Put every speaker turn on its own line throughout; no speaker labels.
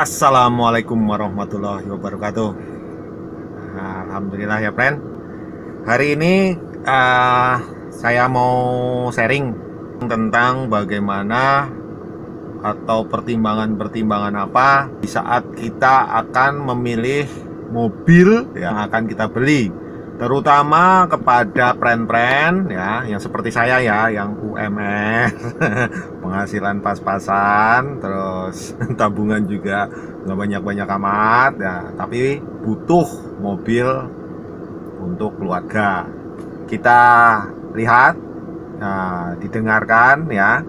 Assalamualaikum warahmatullahi wabarakatuh. Alhamdulillah ya friend. Hari ini saya mau sharing tentang bagaimana atau pertimbangan-pertimbangan apa di saat kita akan memilih mobil yang akan kita beli, terutama kepada friend-friend ya yang seperti saya ya, yang UMR penghasilan pas-pasan, terus tabungan juga nggak banyak-banyak amat ya, tapi butuh mobil untuk keluarga. Kita lihat, didengarkan ya,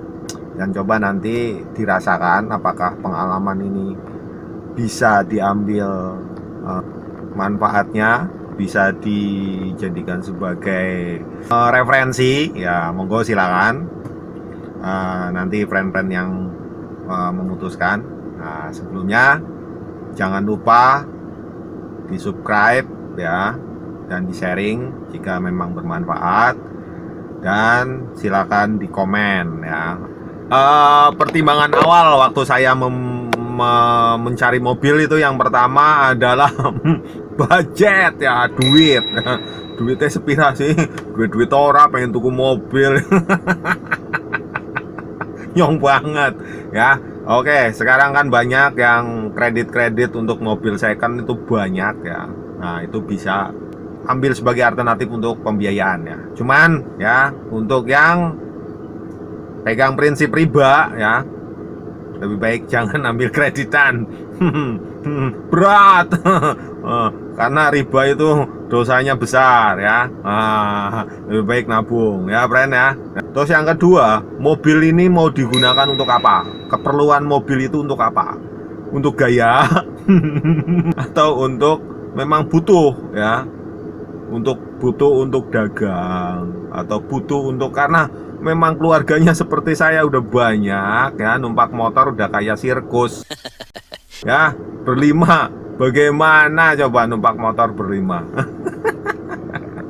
dan coba nanti dirasakan apakah pengalaman ini bisa diambil manfaatnya, bisa dijadikan sebagai referensi ya. Monggo silakan, nanti friend-friend yang memutuskan. Sebelumnya jangan lupa di subscribe ya, dan di sharing jika memang bermanfaat, dan silakan di komen ya. Pertimbangan awal waktu saya mencari mobil itu, yang pertama adalah budget ya, duit. Duitnya sepira sih, duit ora pengen tuku mobil. Nyong banget ya. Oke, sekarang kan banyak yang kredit untuk mobil second, itu banyak ya. Nah, itu bisa ambil sebagai alternatif untuk pembiayaan ya. Cuman ya, untuk yang pegang prinsip riba ya, lebih baik jangan ambil kreditan. Berat. Karena riba itu dosanya besar ya. Lebih baik nabung ya friend ya. Terus yang kedua, mobil ini mau digunakan untuk apa? Keperluan mobil itu untuk apa? Untuk gaya atau untuk memang butuh ya? Butuh untuk dagang, atau butuh untuk karena memang keluarganya seperti saya udah banyak ya, numpak motor udah kayak sirkus ya, berlima. Bagaimana coba numpak motor berlima?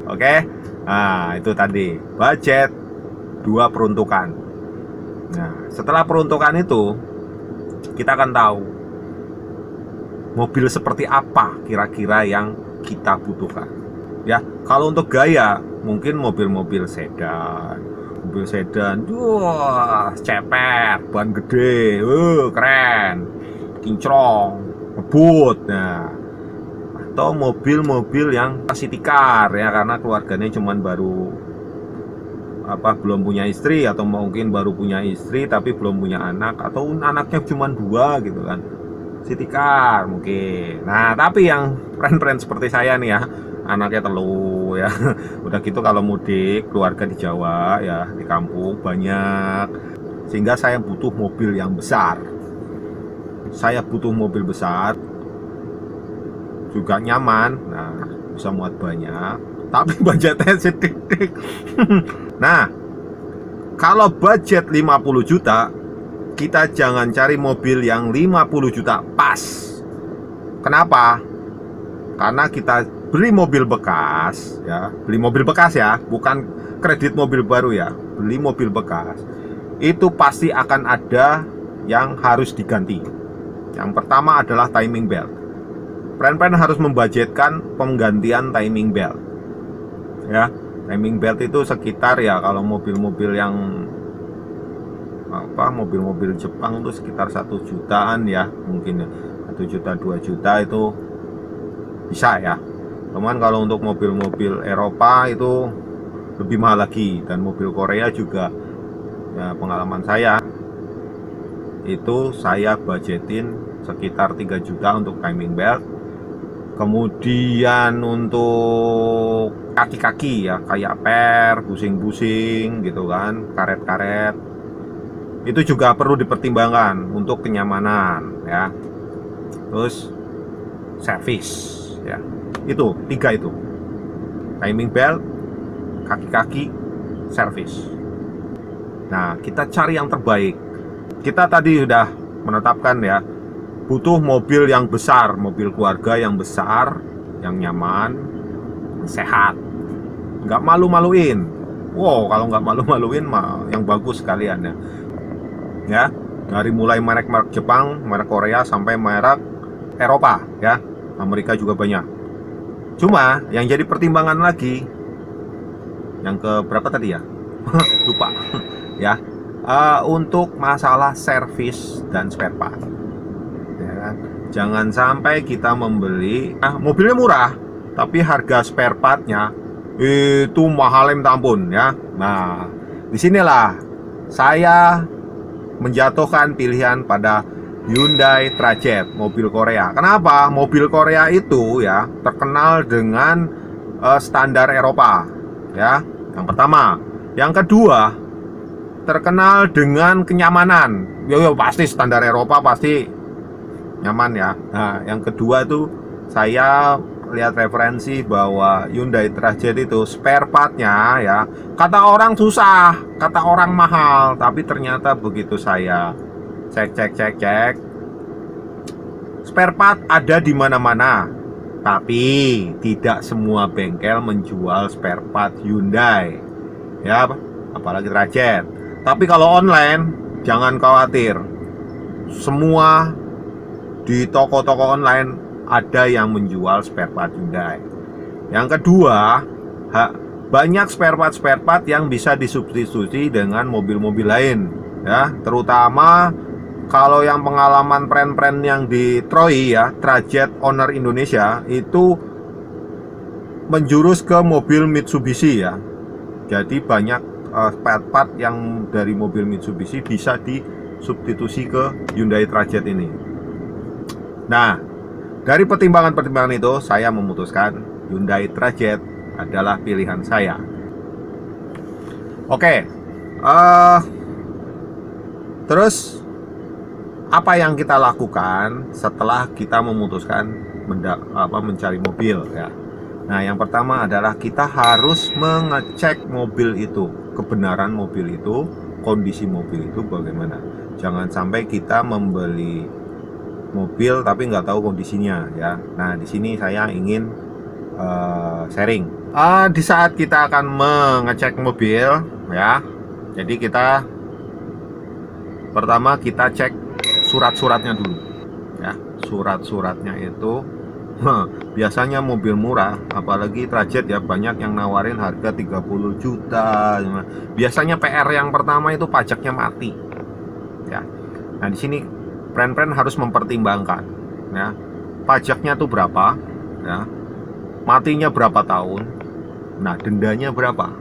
Oke. Nah, itu tadi budget, dua peruntukan. Nah, setelah peruntukan itu, kita akan tahu mobil seperti apa kira-kira yang kita butuhkan. Ya, kalau untuk gaya mungkin mobil-mobil sedan. Mobil sedan, wah, ceper, ban gede, keren, kinclong, ngebut. Nah, atau mobil-mobil yang city car ya, karena keluarganya cuman baru belum punya istri, atau mungkin baru punya istri tapi belum punya anak, atau anaknya cuma 2 gitu kan, city car mungkin. Nah, tapi yang friend-friend seperti saya nih ya, anaknya telu ya, udah gitu kalau mudik keluarga di Jawa ya, di kampung banyak, sehingga saya butuh mobil yang besar. Saya butuh mobil besar, juga nyaman, nah bisa muat banyak, tapi budgetnya sedikit. Nah, kalau budget 50 juta, kita jangan cari mobil yang 50 juta pas. Kenapa? Karena kita beli mobil bekas ya, bukan kredit mobil baru ya, beli mobil bekas, itu pasti akan ada yang harus diganti. Yang pertama adalah timing belt. Friend-friend harus membudgetkan penggantian timing belt ya. Timing belt itu sekitar ya, kalau mobil-mobil yang mobil-mobil Jepang itu sekitar 1 jutaan ya, mungkin 1 juta 2 juta itu bisa ya. Cuman kalau untuk mobil-mobil Eropa itu lebih mahal lagi, dan mobil Korea juga ya, pengalaman saya itu saya budgetin sekitar 3 juta untuk timing belt. Kemudian untuk kaki-kaki ya, kayak per, busing-busing gitu kan, karet-karet, itu juga perlu dipertimbangkan untuk kenyamanan ya. Terus servis ya, itu 3 itu, timing belt, kaki-kaki, servis. Nah, kita cari yang terbaik. Kita tadi sudah menetapkan ya, butuh mobil yang besar, mobil keluarga yang besar, yang nyaman, sehat, nggak malu-maluin. Wow, kalau nggak malu-maluin mah yang bagus sekalian ya. Ya, Dari mulai merek-merek Jepang, merek Korea, sampai merek Eropa ya. Amerika juga banyak. Cuma yang jadi pertimbangan lagi, yang ke berapa tadi ya? Lupa ya. Untuk masalah servis dan spare part ya kan? Jangan sampai kita membeli mobilnya murah tapi harga spare partnya itu mahal minta ampun ya. Nah, disinilah saya menjatuhkan pilihan pada Hyundai Trajet, mobil Korea. Kenapa? Mobil Korea itu ya terkenal dengan standar Eropa ya. Yang pertama, yang kedua terkenal dengan kenyamanan. Yo pasti standar Eropa pasti nyaman ya. Nah, yang kedua itu saya lihat referensi bahwa Hyundai Trajet itu spare partnya ya, kata orang susah, kata orang mahal, tapi ternyata begitu saya cek spare part ada di mana-mana, tapi tidak semua bengkel menjual spare part Hyundai ya, apalagi Trajet. Tapi kalau online jangan khawatir, semua di toko-toko online ada yang menjual spare part Hyundai. Yang kedua, banyak spare part yang bisa disubstitusi dengan mobil-mobil lain ya, terutama kalau yang pengalaman pren-pren yang di Troy ya, Trajet Owner Indonesia itu menjurus ke mobil Mitsubishi ya. Jadi banyak spare part yang dari mobil Mitsubishi bisa disubstitusi ke Hyundai Trajet ini. Nah, dari pertimbangan-pertimbangan itu, saya memutuskan Hyundai Trajet adalah pilihan saya. Oke, terus apa yang kita lakukan setelah kita memutuskan mencari mobil ya? Nah, yang pertama adalah kita harus mengecek mobil itu, kebenaran mobil itu, kondisi mobil itu bagaimana. Jangan sampai kita membeli mobil tapi nggak tahu kondisinya ya. Nah, di sini saya ingin sharing. Di saat kita akan mengecek mobil ya, jadi kita pertama kita cek surat-suratnya dulu ya. Surat-suratnya itu biasanya mobil murah, apalagi Trajet ya, banyak yang nawarin harga 30 juta. Biasanya PR yang pertama itu pajaknya mati ya. Nah, di sini brand-brand harus mempertimbangkan ya, pajaknya tuh berapa ya, matinya berapa tahun, nah dendanya berapa.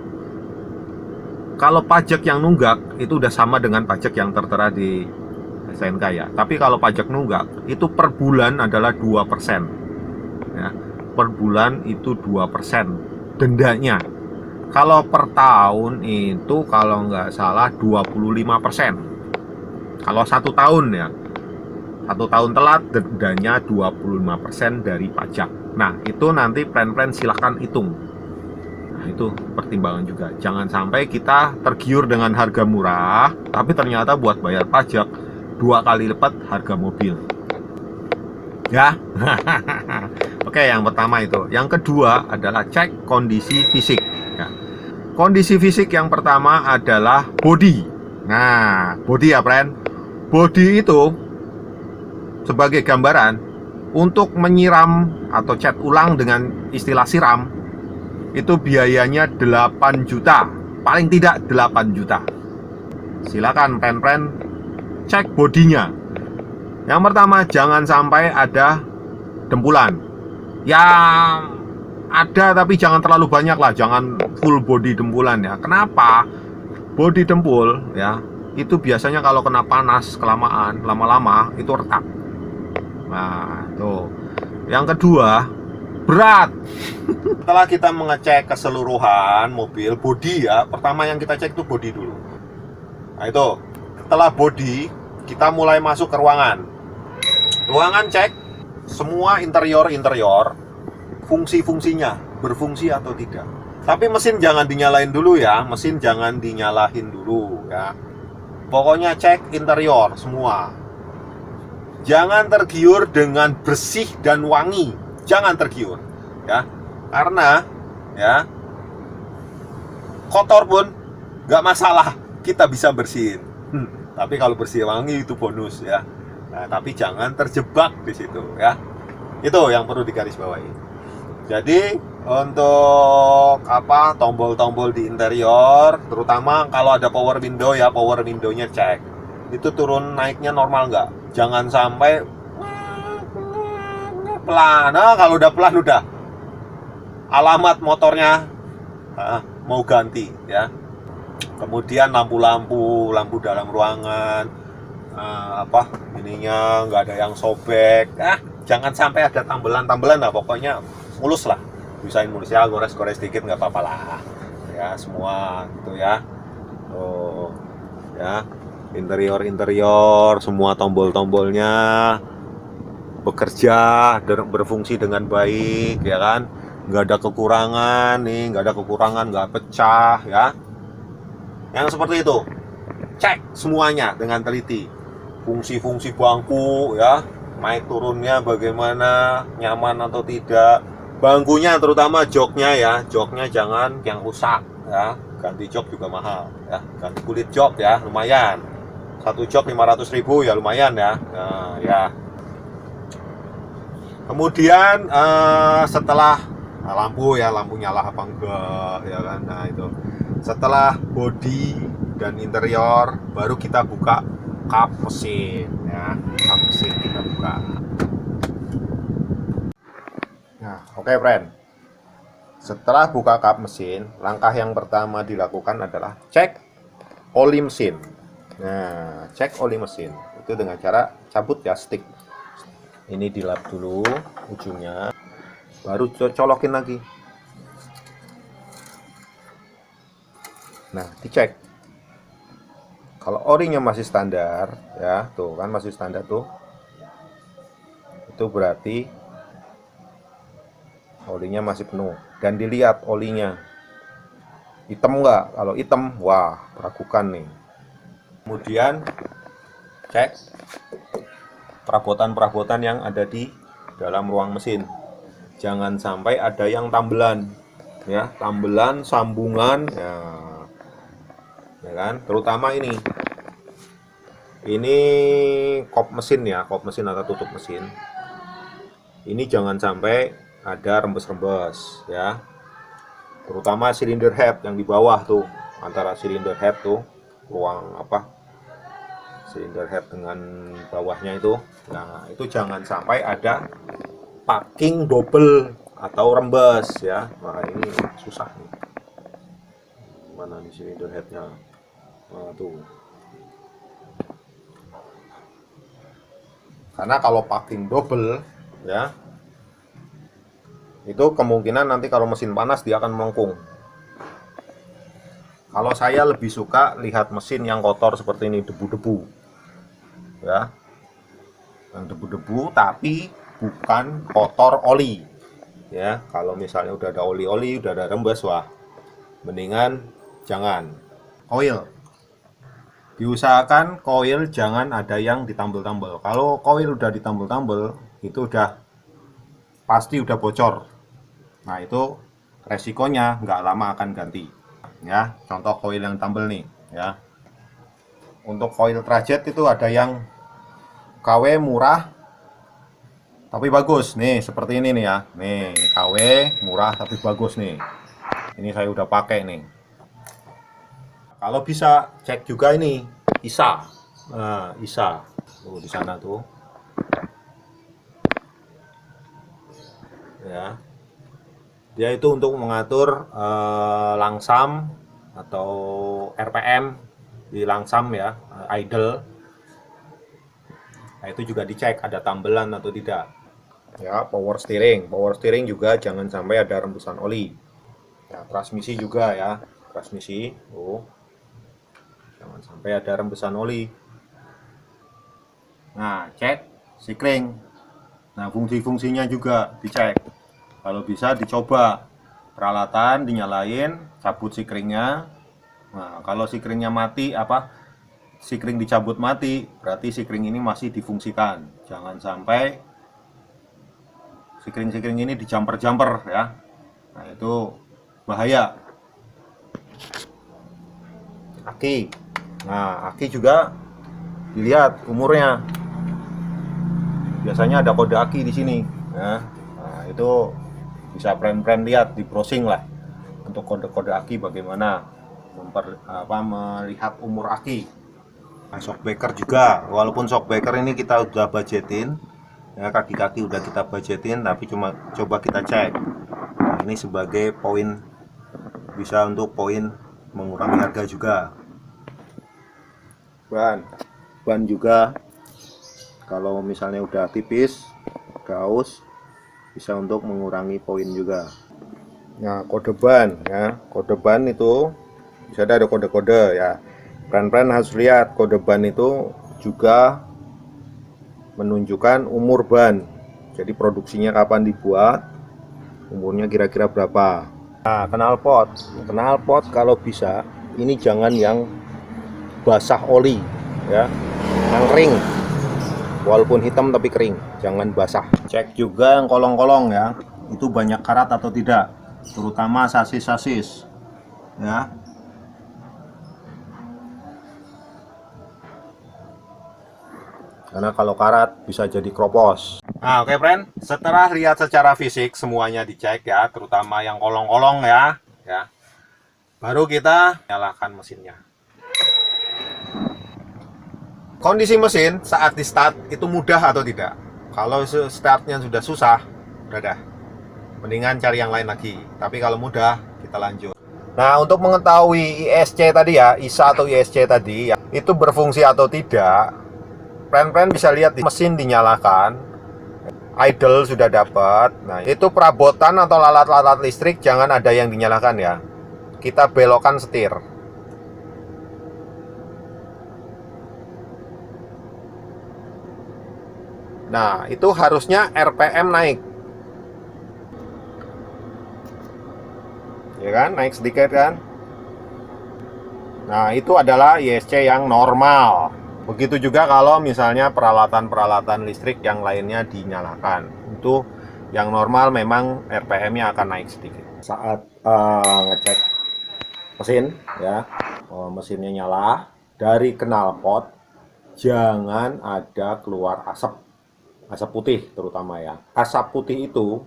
Kalau pajak yang nunggak itu udah sama dengan pajak yang tertera di SNK ya, tapi kalau pajak nunggak itu per bulan adalah 2% ya, per bulan itu 2% dendanya. Kalau per tahun itu kalau nggak salah 25%. Kalau 1 tahun ya, 1 tahun telat dendanya 25% dari pajak. Nah, itu nanti plan-plan silahkan hitung. Nah, itu pertimbangan juga. Jangan sampai kita tergiur dengan harga murah, tapi ternyata buat bayar pajak 2 kali lipat harga mobil. Ya. Oke, yang pertama itu. Yang kedua adalah cek kondisi fisik ya. Kondisi fisik yang pertama adalah bodi. Nah, bodi ya, friend. Bodi itu sebagai gambaran, untuk menyiram atau cat ulang dengan istilah siram itu biayanya 8 juta, paling tidak 8 juta. Silakan pren-pren cek bodinya. Yang pertama, jangan sampai ada dempulan. Yang ada tapi jangan terlalu banyak lah, jangan full body dempulan ya. Kenapa? Body dempul ya, itu biasanya kalau kena panas kelamaan, lama-lama itu retak. Nah, tuh. Yang kedua, berat. Setelah kita mengecek keseluruhan mobil, bodi ya, pertama yang kita cek itu bodi dulu. Nah, itu. Setelah bodi, kita mulai masuk ke ruangan. Ruangan cek semua interior fungsi-fungsinya, berfungsi atau tidak. Tapi mesin jangan dinyalain dulu ya, mesin jangan dinyalain dulu ya. Pokoknya cek interior semua. Jangan tergiur dengan bersih dan wangi, jangan tergiur ya, karena ya kotor pun nggak masalah, kita bisa bersihin. Tapi kalau bersih wangi itu bonus ya. Nah, tapi jangan terjebak di situ ya. Itu yang perlu digarisbawahi. Jadi untuk apa tombol-tombol di interior, terutama kalau ada power window ya, power window-nya cek. Itu turun naiknya normal nggak? Jangan sampai pelan. Nah, kalau udah pelan udah alamat motornya mau ganti ya. Kemudian lampu-lampu, lampu dalam ruangan, apa ininya nggak ada yang sobek. Jangan sampai ada tambelan-tambelan lah, pokoknya mulus lah, bisain mulus ya, gores-gores dikit nggak apa-apa lah ya, semua gitu ya. Oh ya, interior semua tombol-tombolnya bekerja, berfungsi dengan baik ya kan, nggak ada kekurangan nih, nggak ada kekurangan, nggak pecah ya, yang seperti itu. Cek semuanya dengan teliti, fungsi-fungsi bangku ya, naik turunnya bagaimana, nyaman atau tidak. Bangkunya terutama joknya ya, joknya jangan yang rusak ya, ganti jok juga mahal ya, ganti kulit jok ya lumayan, satu jok 500.000 ya lumayan ya. Nah, ya kemudian setelah lampu ya, lampu nyala apa enggak ya kan. Nah itu setelah body dan interior baru kita buka kap mesin ya, kap mesin kita buka. Nah oke, friend, setelah buka kap mesin, langkah yang pertama dilakukan adalah cek oli mesin. Nah cek oli mesin itu dengan cara cabut ya stick ini, dilap dulu ujungnya, baru colokin lagi. Nah dicek kalau orinya masih standar ya, tuh kan masih standar tuh, itu berarti olinya masih penuh. Dan dilihat olinya hitam enggak, kalau hitam wah ragukan nih. Kemudian cek perabotan-perabotan yang ada di dalam ruang mesin, jangan sampai ada yang tambelan ya, tambelan sambungan ya kan, terutama ini kop mesin ya, kop mesin atau tutup mesin ini jangan sampai ada rembes-rembes ya, terutama silinder head yang di bawah tuh, antara silinder head tuh, ruang apa, silinder head dengan bawahnya itu. Nah itu jangan sampai ada packing double atau rembes ya. Nah ini susah nih, mana nih silinder headnya. Nah tuh, karena kalau packing double ya, itu kemungkinan nanti kalau mesin panas dia akan melengkung. Kalau saya lebih suka lihat mesin yang kotor seperti ini, debu-debu ya, yang debu-debu tapi bukan kotor oli ya. Kalau misalnya udah ada oli-oli, udah ada rembes, wah mendingan jangan. Koil diusahakan, koil jangan ada yang ditambel-tambel. Kalau koil udah ditambel-tambel itu udah pasti udah bocor. Nah itu resikonya nggak lama akan ganti ya. Contoh koil yang tambel nih ya. Untuk koil trajet itu ada yang KW murah tapi bagus nih, seperti ini nih ya. Nih KW murah tapi bagus nih, ini saya udah pakai nih. Kalau bisa cek juga ini ISA. Nah ISA tuh di sana tuh ya, dia itu untuk mengatur langsam atau RPM di langsam ya, idle. Nah itu juga dicek ada tambelan atau tidak ya. Power steering juga jangan sampai ada rembusan oli ya. Transmisi juga ya, transmisi jangan sampai ada rembesan oli. Nah cek sikring, nah fungsi-fungsinya juga dicek. Kalau bisa dicoba peralatan dinyalain, cabut sikringnya. Nah kalau sikringnya mati, sikring dicabut mati, berarti sikring ini masih difungsikan. Jangan sampai sikring-sikring ini dijamper-jamper ya. Nah itu bahaya. Aki, nah aki juga
dilihat umurnya. Biasanya ada kode aki di sini ya. Nah, itu bisa friend lihat di browsing lah untuk kode-kode aki bagaimana melihat umur aki. Nah, shockbreaker juga, walaupun shockbreaker ini kita udah budgetin ya, kaki-kaki udah kita budgetin, tapi cuma coba kita cek. Nah, ini sebagai poin, bisa untuk poin mengurangi harga juga. Ban juga kalau misalnya udah tipis, gaus, bisa untuk mengurangi poin juga. Nah, kode ban ya, kode ban itu bisa ada kode-kode ya. Friend harus lihat kode ban itu juga menunjukkan umur ban. Jadi produksinya kapan dibuat, umurnya kira-kira berapa. Nah, knalpot kalau bisa ini jangan yang basah oli ya, yang kering. Walaupun hitam tapi kering, jangan basah. Cek juga yang kolong-kolong ya, itu banyak karat atau tidak, terutama sasis ya. Karena kalau karat bisa jadi kropos. Nah, oke friend, setelah lihat secara fisik semuanya dicek ya, terutama yang kolong-kolong ya, baru kita nyalakan mesinnya. Kondisi mesin saat di start itu mudah atau tidak? Kalau startnya sudah susah, udah dah, mendingan cari yang lain lagi. Tapi kalau mudah, kita lanjut. Nah, untuk mengetahui ISC tadi ya, ISA atau ISC tadi ya, itu berfungsi atau tidak, friend bisa lihat di mesin dinyalakan, idle sudah dapat. Nah, itu perabotan atau alat-alat listrik jangan ada yang dinyalakan ya. Kita belokkan setir. Nah, itu harusnya RPM naik. Ya kan, naik sedikit kan. Nah, itu adalah ISC yang normal. Begitu juga kalau misalnya peralatan-peralatan listrik yang lainnya dinyalakan. Itu yang normal memang RPM-nya akan naik sedikit. Saat ngecek mesin ya, mesinnya nyala, dari knalpot jangan ada keluar asap putih terutama ya. Asap putih itu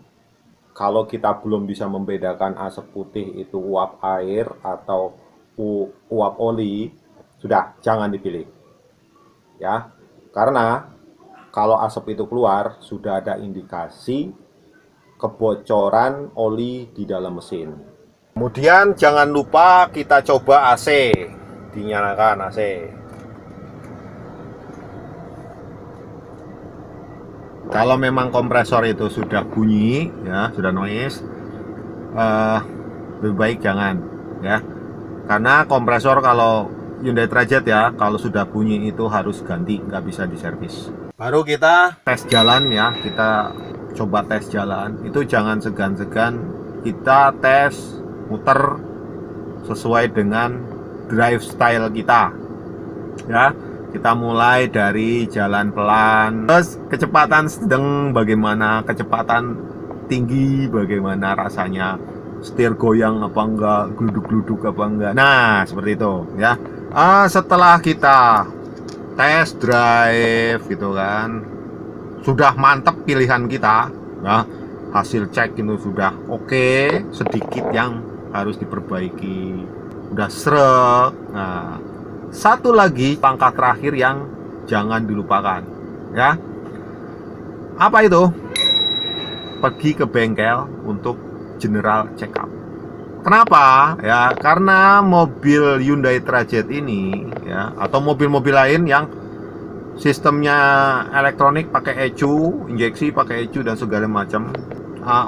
kalau kita belum bisa membedakan asap putih itu uap air atau uap oli, sudah jangan dipilih ya, karena kalau asap itu keluar sudah ada indikasi kebocoran oli di dalam mesin. Kemudian jangan lupa kita coba AC, dinyalakan AC. Kalau memang kompresor itu sudah bunyi ya, sudah noise, lebih baik jangan ya, karena kompresor kalau Hyundai Trajet ya, kalau sudah bunyi itu harus ganti, nggak bisa diservis. Baru kita tes jalan ya, kita coba tes jalan. Itu jangan segan-segan kita tes muter sesuai dengan drive style kita ya. Kita mulai dari jalan pelan, terus kecepatan sedang bagaimana, kecepatan tinggi bagaimana rasanya, setir goyang apa enggak, gluduk-gluduk apa enggak. Nah, seperti itu ya. Setelah kita test drive gitu kan, sudah mantap pilihan kita ya, hasil cek itu sudah oke, sedikit yang harus diperbaiki, udah srek. Nah, satu lagi langkah terakhir yang jangan dilupakan ya. Apa itu? Pergi ke bengkel untuk general check up. Kenapa? Ya, karena mobil Hyundai Trajet ini ya, atau mobil-mobil lain yang sistemnya elektronik pakai ECU, injeksi pakai ECU dan segala macam,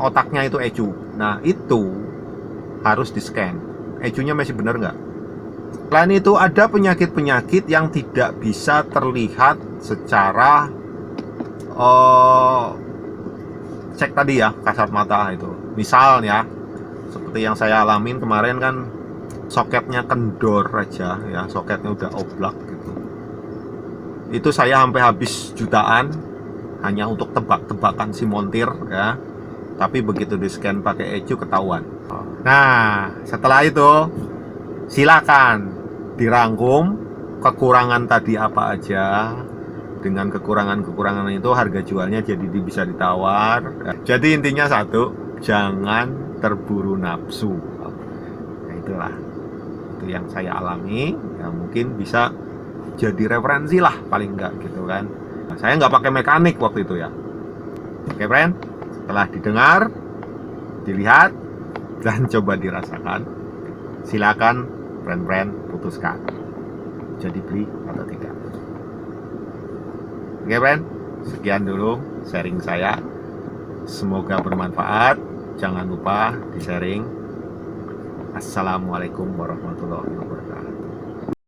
otaknya itu ECU. Nah, itu harus di-scan. ECU-nya masih benar nggak? Selain itu ada penyakit-penyakit yang tidak bisa terlihat secara cek tadi ya, kasat mata itu. Misalnya seperti yang saya alamin kemarin kan, soketnya kendor aja ya, soketnya udah oblak gitu. Itu saya sampai habis jutaan hanya untuk tebak-tebakan si montir ya. Tapi begitu di scan pakai ECU ketahuan. Nah, setelah itu silakan dirangkum,
kekurangan tadi apa aja. Dengan kekurangan-kekurangan itu harga jualnya jadi bisa ditawar. Jadi intinya satu, jangan terburu nafsu. Nah, itulah itu yang saya alami, ya mungkin bisa jadi referensi lah paling enggak gitu kan. Nah, saya nggak pakai mekanik waktu itu ya. Oke friend, setelah didengar, dilihat dan coba dirasakan, silakan friend-friend putuskan jadi beli atau tidak. Oke friend, sekian dulu sharing saya, semoga bermanfaat. Jangan lupa di sharing. Assalamualaikum warahmatullahi wabarakatuh.